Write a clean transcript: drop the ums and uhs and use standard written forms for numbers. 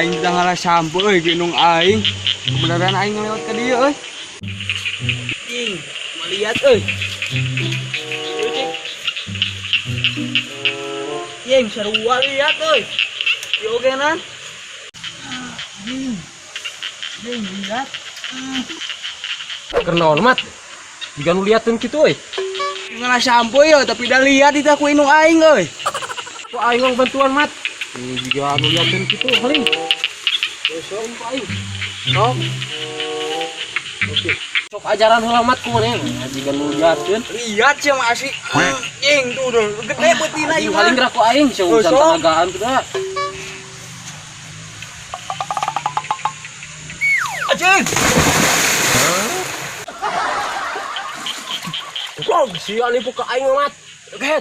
aing udah ngalah sampo ginung aing. Kebenaran aing ngelewat ke dia Cing, mau lihat Cing, sarua lihat Yo genan. Cing, lihat. Karena mat, jika lu liatin gitu Ngalah sampo ya, tapi dah lihat itu aku inung aing kok aing ngomong bantuan mat. Jika lu liatin gitu paling. Besok aing. Sok. Oke. Sok ajaran heula mat kumaha jika lu liatin. Lihat sih masih. Cing tuh udah gede betina ieu. Paling gerak ku aing seueusan tenagaan tuh dah. Cing. Kok si ali buka aing mat. Oke.